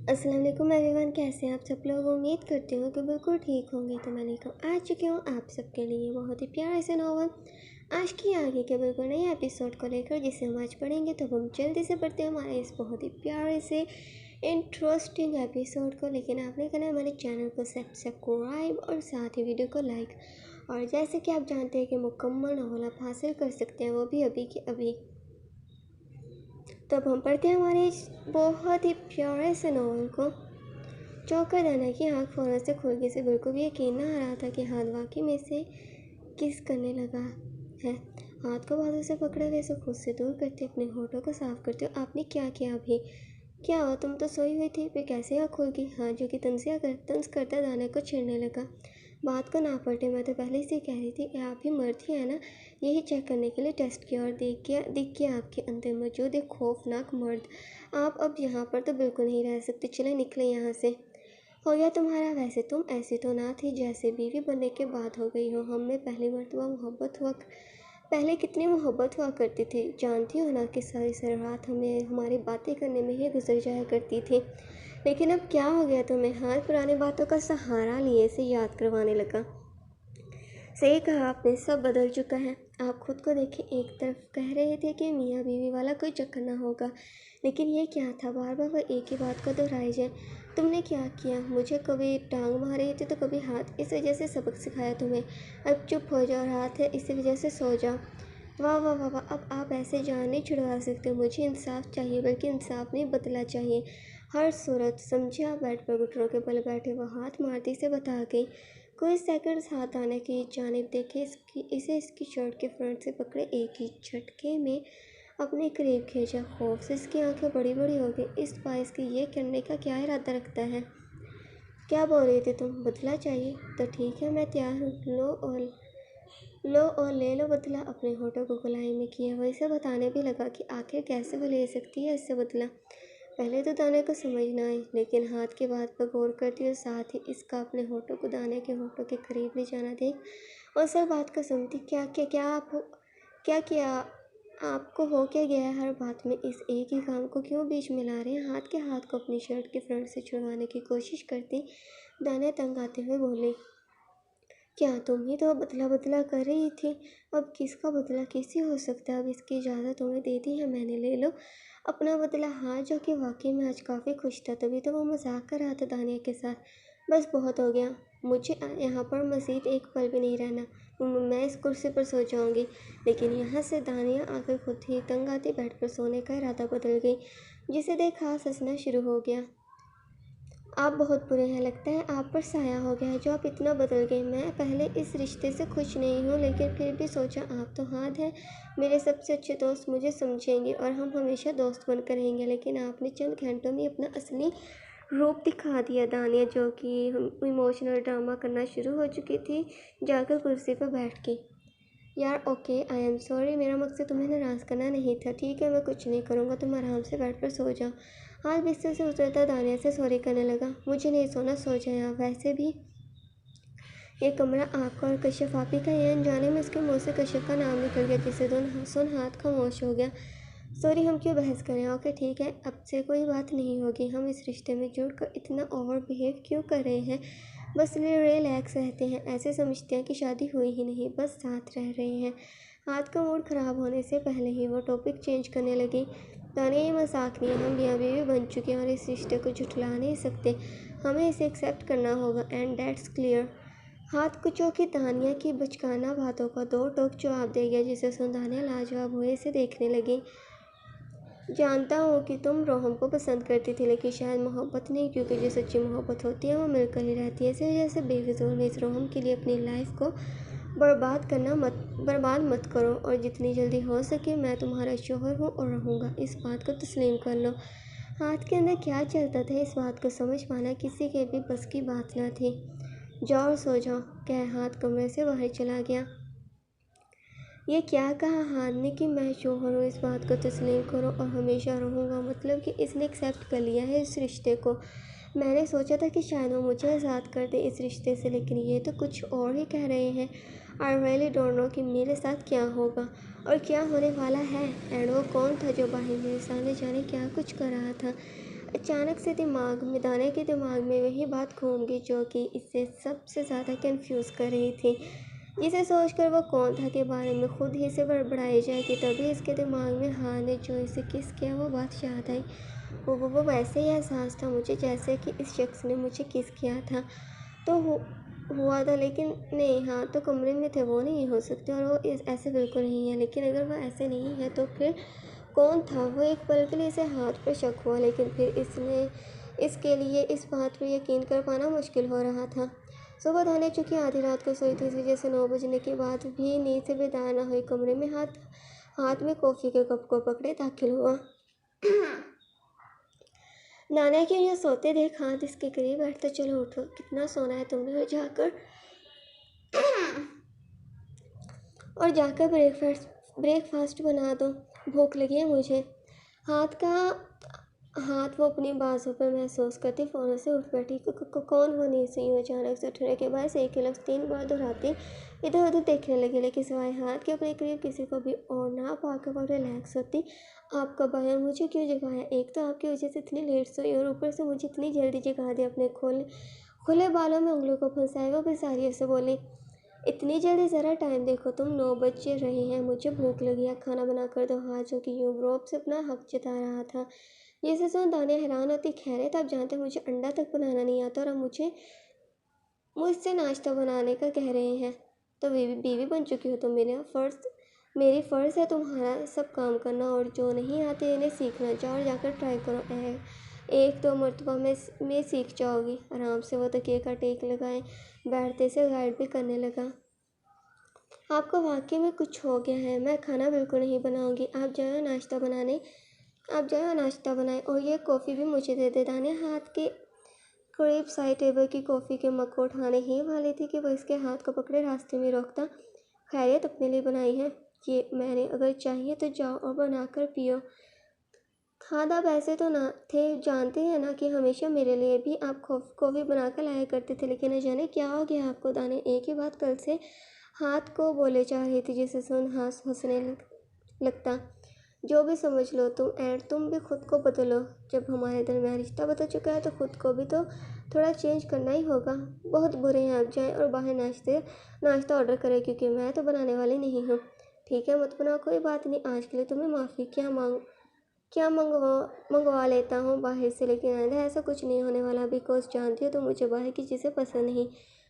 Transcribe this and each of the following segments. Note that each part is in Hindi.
अस्सलाम वालेकुम एवरीवन, कैसे हैं आप सब लोग। उम्मीद करती हूँ कि बिल्कुल ठीक होंगे। तो मैं लेकर आ चुकी हूँ आप सबके लिए बहुत ही प्यारे से नॉवल आज की आगे के बिल्कुल नए एपिसोड को लेकर, जिसे हम आज पढ़ेंगे। तो हम जल्दी से पढ़ते हैं हमारे इस बहुत ही प्यारे से इंटरेस्टिंग एपिसोड को। लेकिन आपने करना है हमारे चैनल को सब्सक्राइब और साथ ही वीडियो को लाइक। और जैसे कि आप जानते हैं कि मुकम्मल नॉवल आप हासिल कर सकते हैं, वो भी अभी के अभी। तब हम पढ़ते हैं हमारे इस बहुत ही प्यारे से नॉवल को। चौंका दाना की आँख फ़ौरन से खुल गई। से बिल्कुल भी यकीन न आ रहा था कि हाथ वाकई में से किस करने लगा है। हाथ को बाजू से पकड़े हुए से खुद से दूर करते अपने होठों को साफ करते हो। आपने क्या किया अभी? क्या हुआ? तुम तो सोई हुई थी, फिर कैसे आँख खुल गई? हाथ जो कि तंज करता दाने को छेड़ने लगा। बात को ना पलटे, मैं तो पहले से ही कह रही थी कि आप ही मर्द ही है ना। यही चेक करने के लिए टेस्ट किया और दिख गया आपके अंदर मौजूद एक खौफनाक मर्द। आप अब यहाँ पर तो बिल्कुल नहीं रह सकते। चले निकले यहाँ से। हो गया तुम्हारा। वैसे तुम ऐसी तो ना थी जैसे बीवी बनने के बाद हो गई हो। हम में पहली मर्तबा पहले कितनी मोहब्बत हुआ करती थी। जानती हो ना कि सारी रात हमें हमारी बातें करने में ही गुजर जाया करती थी। लेकिन अब क्या हो गया तुम्हें? हाथ पुरानी बातों का सहारा लिए से याद करवाने लगा। सही कहा आपने, सब बदल चुका है। आप खुद को देखें। एक तरफ कह रहे थे कि मियाँ बीवी वाला कोई चक्कर ना होगा, लेकिन ये क्या था? बार बार वह एक ही बात को दोहराई जाए। तुमने क्या किया? मुझे कभी टांग मारी थी तो कभी हाथ। इस वजह से सबक सिखाया तुम्हें। अब चुप हो जाओ। रात है, इसी वजह से सो जाओ। वाह वाह वाह वाह। अब आप ऐसे जान नहीं छुड़वा सकते। मुझे इंसाफ चाहिए, बल्कि इंसाफ नहीं बदला चाहिए हर सूरत। समझे? आप बेड पर घुटनों के बल बैठे। वह हाथ मारती से बता गई। कुछ सेकंड्स हाथ आने की जानिब देखे, इसे इसकी शर्ट के फ्रंट से पकड़े, एक ही झटके में अपने करीब खींचा। खौफ से इसकी आंखें बड़ी बड़ी हो गई। इस बाइस की ये करने का क्या इरादा रखता है? क्या बोल रही थी तुम? बदला चाहिए तो ठीक है, मैं तैयार हूँ। लो और ले लो बदला। अपने होठों को गोलाई में किया। वह इसे बताने भी लगा कि आखिर कैसे वो ले सकती है इससे बदला। पहले तो दाने को समझ न आई, लेकिन हाथ की बात पर गौर करती और साथ ही इसका अपने होठों को दाने के होठों के करीब ले जाना देख और सब बात को सुनती। क्या किया? आपको हो क्या गया है? हर बात में इस एक ही काम को क्यों बीच में ला रहे हैं? हाथ को अपनी शर्ट के फ्रंट से छुड़वाने की कोशिश करती दाने तंग आते हुए बोली। क्या तुम ही तो बदला बदला कर रही थी। अब किसका बदला किसी हो सकता है? अब इसकी इजाज़त तुम्हें दे दी है मैंने, ले लो अपना बदला। हाँ, जो कि वाकई में आज काफ़ी खुश था, तभी तो वो मजाक कर रहा था दानिया के साथ। बस बहुत हो गया। मुझे यहाँ पर मज़ीद एक पल भी नहीं रहना। मैं इस कुर्सी पर सो जाऊँगी। लेकिन यहाँ से दानिया आकर खुद ही तंग आती बेड पर सोने का इरादा बदल गई, जिसे देख हाथ हंसना शुरू हो गया। आप बहुत बुरे हैं। लगता है आप पर साया हो गया है जो आप इतना बदल गए। मैं पहले इस रिश्ते से खुश नहीं हूँ, लेकिन फिर भी सोचा आप तो हाथ हैं मेरे सबसे अच्छे दोस्त, मुझे समझेंगे और हम हमेशा दोस्त बनकर रहेंगे। लेकिन आपने चंद घंटों में अपना असली रूप दिखा दिया। दानिया, जो कि इमोशनल ड्रामा करना शुरू हो चुकी थी, जाकर कुर्सी पर बैठ गई। यार ओके, आई एम सॉरी। मेरा मकसद तुम्हें नाराज़ करना नहीं था। ठीक है, मैं कुछ नहीं करूँगा। तुम आराम से बेड पर सो जाओ। हाथ बिस्तर से उतरता दानिया से सॉरी करने लगा। मुझे नहीं सोना, सो जाए आप। वैसे भी ये कमरा आपका और कश्यप आप ही का है। अनजाने में उसके मुंह से कश्यप का नाम निकल गया, जिसे सुन हाथ खामोश हो गया। सॉरी, हम क्यों बहस करें? ओके ठीक है, अब से कोई बात नहीं होगी। हम इस रिश्ते में जुड़कर इतना ओवर बिहेव क्यों कर रहे हैं? बस रिलैक्स रहते हैं। ऐसे समझते हैं कि शादी हुई ही नहीं, बस साथ रह रहे हैं। हाथ का मूड ख़राब होने से पहले ही वो टॉपिक चेंज करने लगी। ताने, ये मजाक नहीं है। हम मियाँ बीवी बन चुके हैं और इस रिश्ते को झुठला नहीं सकते। हमें इसे एक्सेप्ट करना होगा, एंड दैट्स क्लियर। हाथ कुचों की तानिया की बचकाना बातों का दो टोक जवाब दे गया, जिसे सुन दानिया लाजवाब हुए इसे देखने लगी। जानता हूँ कि तुम रोहम को पसंद करती थी, लेकिन शायद मोहब्बत नहीं, क्योंकि जो सच्ची मोहब्बत होती है वो मिलकर ही रहती है। इसी वजह से बेफिजूल में इस रोहम के लिए अपनी लाइफ को बर्बाद मत करो। और जितनी जल्दी हो सके मैं तुम्हारा शोहर हूँ और रहूँगा, इस बात को तस्लीम कर लो। हाथ के अंदर क्या चलता था, इस बात को समझ पाना किसी के भी बस की बात ना थी। जाओ और सो जाओ, कह हाथ कमरे से बाहर चला गया। ये क्या कहा हाथ ने कि मैं शोहर हूँ, इस बात को तस्लीम करो और हमेशा रहूँगा? मतलब कि इसने एक्सेप्ट कर लिया है इस रिश्ते को। मैंने सोचा था कि शायद वो मुझे आज़ाद कर दे इस रिश्ते से, लेकिन ये तो कुछ और ही कह रहे हैं। आई रियली डोंट नो कि मेरे साथ क्या होगा और क्या होने वाला है। एंड वो कौन था जो बाहर मेरे सामने जाने क्या कुछ कर रहा था? अचानक से दाने के दिमाग में वही बात घूम गई जो कि इसे सबसे ज़्यादा कंफ्यूज कर रही थी। जिसे सोचकर वो कौन था के बारे में खुद ही से बड़बड़ाई जाएगी। तभी इसके दिमाग में हाँ ने जो इसे किस किया वो बात याद आई। वो वैसे ही एहसास था मुझे जैसे कि इस शख्स ने मुझे किस किया था। तो हुआ था, लेकिन नहीं, हाँ तो कमरे में थे, वो नहीं हो सकते और वो ऐसे बिल्कुल नहीं है। लेकिन अगर वो ऐसे नहीं है तो फिर कौन था वो? एक पल के लिए इसे हाथ पर शक हुआ, लेकिन फिर इसके लिए इस बात पर यकीन कर पाना मुश्किल हो रहा था। सुबह धाने चूँकि आधी रात को सोई थी, इस वजह से 9 बजने के बाद भी नींद से बेदार न हुई। कमरे में हाथ में कॉफ़ी के कप को पकड़े दाखिल हुआ। नाना के यहाँ सोते देख हाथ इसके करीब बैठते, चलो उठो, कितना सोना है तुमने, और जाकर ब्रेकफास्ट बना दो, भूख लगी है मुझे। हाथ वो अपनी बाजू पर महसूस करती फ़ौरन से उठ बैठी। कौन वो नींद से यूँ अचानक से उठने के बाद एक ही लफ्ज़ 3 बार दोहराती इधर उधर देखने लगी, लेकिन सिवाय हाथ के अपने करीब किसी को भी और ना पाकर वो रिलैक्स होती। आप कब आए और मुझे क्यों जगाया? एक तो आपकी वजह से इतनी लेट सोई और ऊपर से मुझे इतनी जल्दी जगा दिया। अपने खुले बालों में उंगलियों को फंसाए वो बेसारियों से बोली, इतनी जल्दी? ज़रा टाइम देखो, तुम 9 बज रहे हैं, मुझे भूख लगी है, खाना बना कर दो। हाथ जो कि यूँ रोब से अपना हक जता रहा था। जिसे सुन दानिया हैरान होती, खैरियत? आप जानते मुझे अंडा तक बनाना नहीं आता और अब मुझसे नाश्ता बनाने का कह रहे हैं। तो बीवी बन चुकी हो तुम। मेरी फ़र्ज़ है तुम्हारा सब काम करना, और जो नहीं आते इन्हें सीखना। जाओ और जाकर ट्राई करो, एक दो मरतबा में सीख जाओगी। आराम से वो तकिए का टेक लगाए बैठते से गाइड भी करने लगा। आपको वाकई में कुछ हो गया है, मैं खाना बिल्कुल नहीं बनाऊंगी। आप जाओ नाश्ता बनाएं और ये कॉफ़ी भी मुझे दे दे। दानिया हाथ के करीब साइड टेबल की कॉफ़ी के मग को उठाने ही वाली थी कि वो इसके हाथ को पकड़े रास्ते में रोकता। खैरियत? अपने लिए बनाई है ये मैंने, अगर चाहिए तो जाओ और बना कर पियो। खाद आप ऐसे तो ना थे, जानते हैं ना कि हमेशा मेरे लिए भी आप कॉफ़ी बना कर लाया करते थे, लेकिन न जाने क्या हो गया आपको। दाने एक ही बात कल से हाथ को बोले जा रही थी, जिसे सुन हंसने लगता। जो भी समझ लो तुम भी खुद को बदलो। जब हमारे दरमियान रिश्ता बदल चुका है तो खुद को भी तो थोड़ा चेंज करना ही होगा। बहुत बुरे हैं आप, जाएं और बाहर नाश्ता ऑर्डर करें, क्योंकि मैं तो बनाने वाली नहीं हूँ। ठीक है, मत बनाओ, कोई बात नहीं। आज के लिए तुम्हें माफ़ी क्या मंगवा लेता हूँ बाहर से, लेकिन आइंदा ऐसा कुछ नहीं होने वाला। बिकॉज जानती हो तो मुझे बाहर की चीज़ें पसंद नहीं।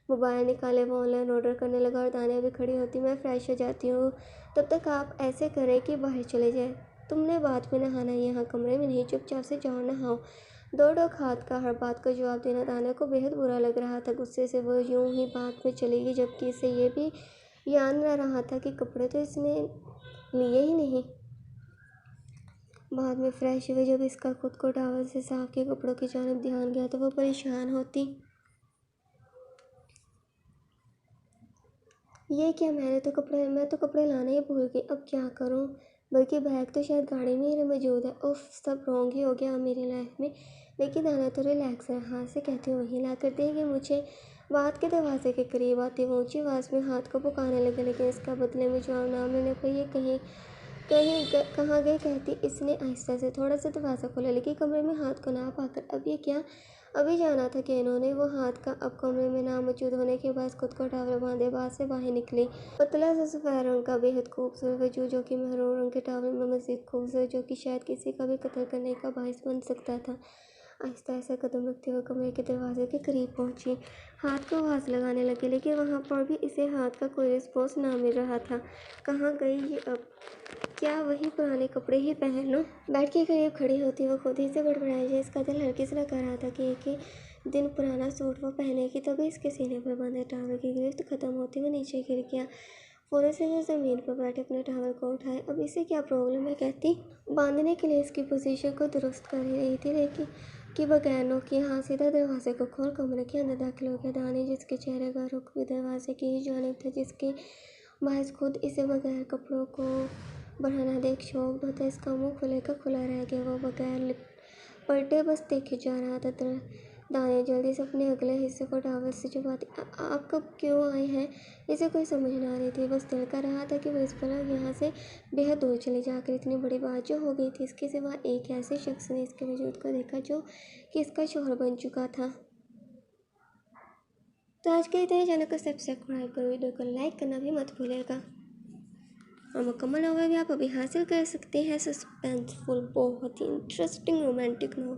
मोबाइल निकाले, वो ऑनलाइन ऑर्डर करने लगा और दानिया भी खड़ी होती। मैं फ़्रेश हो जाती हूँ, तब तक आप ऐसे करें कि बाहर चले जाए। तुमने बाद में नहाना, यहाँ कमरे में नहीं, चुपचाप से जाओ नहाओ। दो टोक हाथ का हर बात का जवाब देना दानिया को बेहद बुरा लग रहा था। गुस्से से वो यूं ही बात में चलेगी, जबकि इसे ये भी याद न रहा था कि कपड़े तो इसने लिए ही नहीं। बाद में फ्रेश हुए जब इसका खुद को टॉवल से साफ के कपड़ों की जानिब ध्यान गया तो वो परेशान होती। ये क्या, मैं तो कपड़े लाना ही भूल गई, अब क्या करूं? बल्कि बैग तो शायद गाड़ी में ही मौजूद है। उफ, सब रॉन्ग ही हो गया मेरी लाइफ में। लेकिन आना तो रिलैक्स है, हाथ से कहती हूँ वहीं ला कर देंगे मुझे। बात के दरवाजे के करीब आती वो ऊंची आवाज़ में हाथ को पुकारने लगे, लेकिन इसका बदले में जवाब ना मिलने पर ये कहाँ गए कहती इसने आहिस्ता से। थोड़ा सा दरवाज़ा खोला, लेकिन कमरे में हाथ को ना पाकर अब ये क्या? अभी जाना था कि इन्होंने वो हाथ का अब कमरे में ना मौजूद होने के बाद खुद को टावल बांधे बाहर से बाहर निकली। पतला सा सफ़ेद रंग का बेहद खूबसूरत वजूद, जो कि महरून रंग के टावल में मज़ीद खूबसूरत, जो कि शायद किसी का भी कत्ल करने का बाइस बन सकता था। आहिस्ता आहिस्ता कदम रखते हुए कमरे के दरवाजे के करीब पहुंची। हाथ को आवाज़ लगाने लगी, लेकिन वहाँ पर भी इसे हाथ का कोई रिस्पॉन्स ना मिल रहा था। कहाँ गई ये अब? क्या वही पुराने कपड़े ही पहन लूं? बेड के करीब खड़ी होती वो खुद ही से बड़बड़ाई जाए। इसका दिल हल्के से लगा रहा था कि एक ही दिन पुराना सूट वो पहनेगी। तभी इसके सीने पर बंधे टावल की गिरफ्त खत्म होती वो नीचे गिर गया। फ़ौरन से वो ज़मीन पर बैठे अपने टावल को उठाए। अब इसे क्या प्रॉब्लम है कहती। बांधने के लिए इसकी पोजीशन को दुरुस्त कर ही रही थी, लेकिन कि बगैर नोक के हाथ सीधा दरवाजे को खोल कमरे के अंदर दाखिल हो गया। दानी जिसके चेहरे का रुख भी दरवाजे की ही जानिब था, जिसके बायस खुद इसे बगैर कपड़ों को बढ़ाना देख शौक होता, इसका मुंह खुले का खुला रह गया। वो बगैर पलटे बस देखे जा रहा था। दानिया जल्दी से अपने अगले हिस्से को टावल से छुपाती। आप कब क्यों आए हैं, इसे कोई समझ ना रही थी। बस दिल कर रहा था कि वो इस पल यहाँ से बेहद दूर चली जाकर इतनी बड़ी बात जो हो गई थी। इसके सिवा एक ऐसे शख्स ने इसके वजूद को देखा जो कि इसका शोहर बन चुका था। तो आज के इतने चैनल को सब्सक्राइब करो, वीडियो को लाइक करना भी मत भूलिएगा। और मुकम्मल नॉवेल भी आप अभी हासिल कर सकते हैं। सस्पेंसफुल, बहुत ही इंटरेस्टिंग रोमांटिक नॉवेल।